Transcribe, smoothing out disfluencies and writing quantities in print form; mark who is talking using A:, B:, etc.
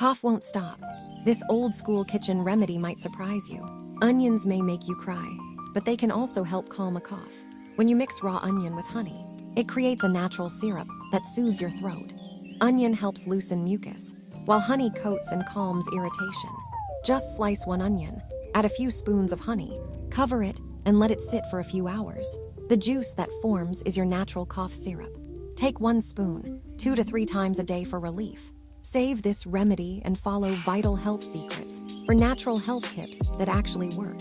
A: Cough won't stop. This old-school kitchen remedy might surprise you. Onions may make you cry, but they can also help calm a cough. When you mix raw onion with honey, it creates a natural syrup that soothes your throat. Onion helps loosen mucus, while honey coats and calms irritation. Just slice one onion, add a few spoons of honey, cover it, and let it sit for a few hours. The juice that forms is your natural cough syrup. Take 1 spoon, 2 to 3 times a day for relief. Save this remedy and follow Vital Health Secrets for natural health tips that actually work.